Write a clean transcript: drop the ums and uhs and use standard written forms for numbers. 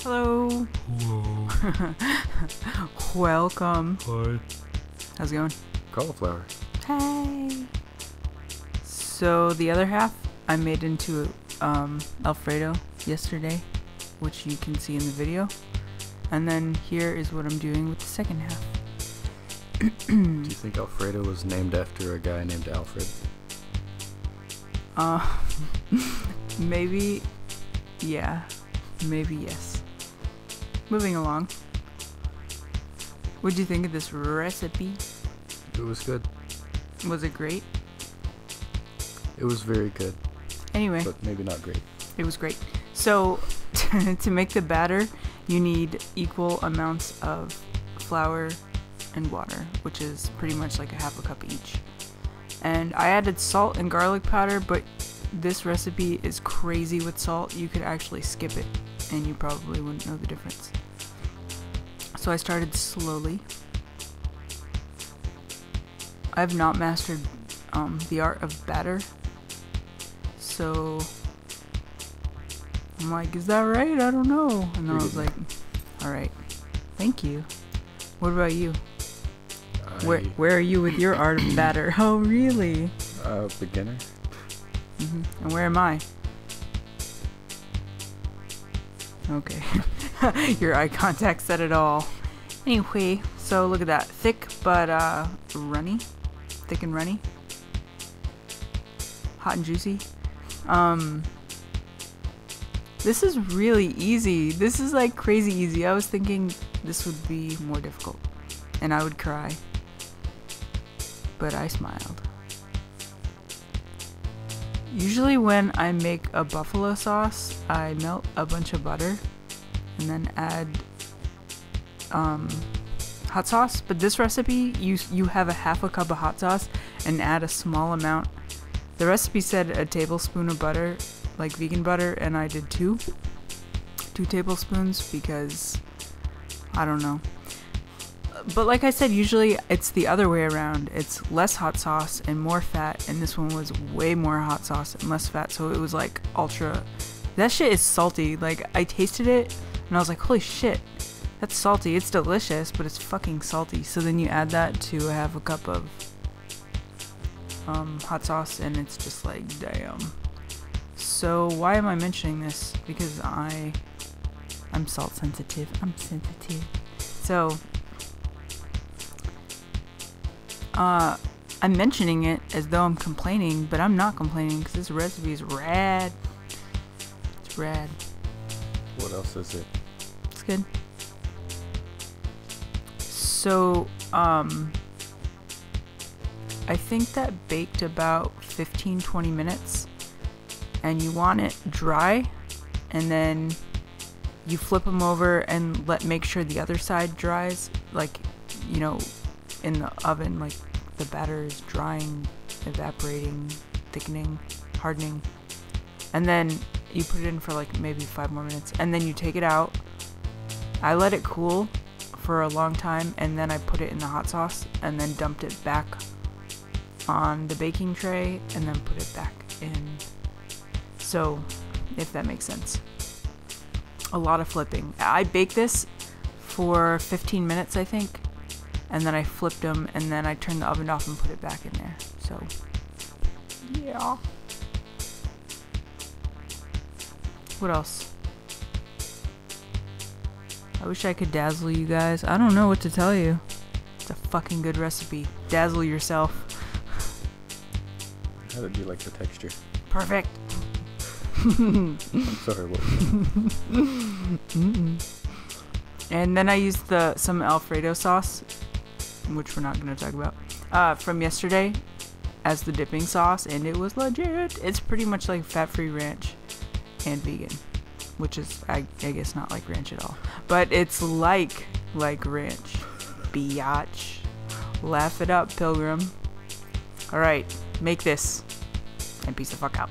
Hello. Hello. Welcome. Hi. How's it going? Cauliflower. Hey. So the other half I made into Alfredo yesterday, which you can see in the video. And then here is what I'm doing with the second half. Do you think Alfredo was named after a guy named Alfred? Maybe, yeah, maybe yes. Moving along. What'd you think of this recipe? It was good. Was it great? It was very good. Anyway, But maybe not great. it was great. So, to make the batter, you need equal amounts of flour and water, which is pretty much like a half a cup each. And I added salt and garlic powder, but this recipe is crazy with salt. You could actually skip it, and you probably wouldn't know the difference. So I started slowly. I have not mastered the art of batter, so I'm like, is that right? I don't know. And then I was like, alright, thank you. What about you? Where are you with your art of batter? Oh, really? Beginner. And where am I? Okay. Your eye contact said it all. Anyway, so look at that. Thick but runny. Thick and runny. Hot and juicy. This is really easy. This is like crazy easy. I was thinking this would be more difficult and I would cry. But I smiled. Usually when I make a buffalo sauce, I melt a bunch of butter and then add hot sauce. But this recipe, you have a half a cup of hot sauce and add a small amount. The recipe said a tablespoon of butter, like vegan butter, and I did two tablespoons because I don't know. But like I said, usually it's the other way around. It's less hot sauce and more fat, and this one was way more hot sauce and less fat, so it was like ultra. That shit is salty. Like, I tasted it and I was like, holy shit, that's salty. It's delicious, but it's fucking salty. So then you add that to a half a cup of hot sauce and it's just like, damn. So why am I mentioning this? Because I'm salt sensitive. I'm sensitive. So I'm mentioning it as though I'm complaining, but I'm not complaining because this recipe is rad. It's rad. What else is it? It's good. So, I think that baked about 15-20 minutes, and you want it dry, and then you flip them over and make sure the other side dries, like, you know, in the oven, like the batter is drying, evaporating, thickening, hardening, and then you put it in for like maybe 5 more minutes, and then you take it out. I let it cool for a long time, and then I put it in the hot sauce and then dumped it back on the baking tray and then put it back in. So, if that makes sense. A lot of flipping. I baked this for 15 minutes, I think. And then I flipped them, and then I turned the oven off and put it back in there. So, yeah. What else? I wish I could dazzle you guys. I don't know what to tell you. It's a fucking good recipe. Dazzle yourself. How did you like the texture? Perfect. I'm sorry, what was that? And then I used some Alfredo sauce, which we're not going to talk about, from yesterday as the dipping sauce, and it was legit. It's pretty much like fat-free ranch and vegan, which is, I guess, not like ranch at all. But it's like ranch. Biatch. Laugh it up, pilgrim. Alright, make this and peace the fuck out.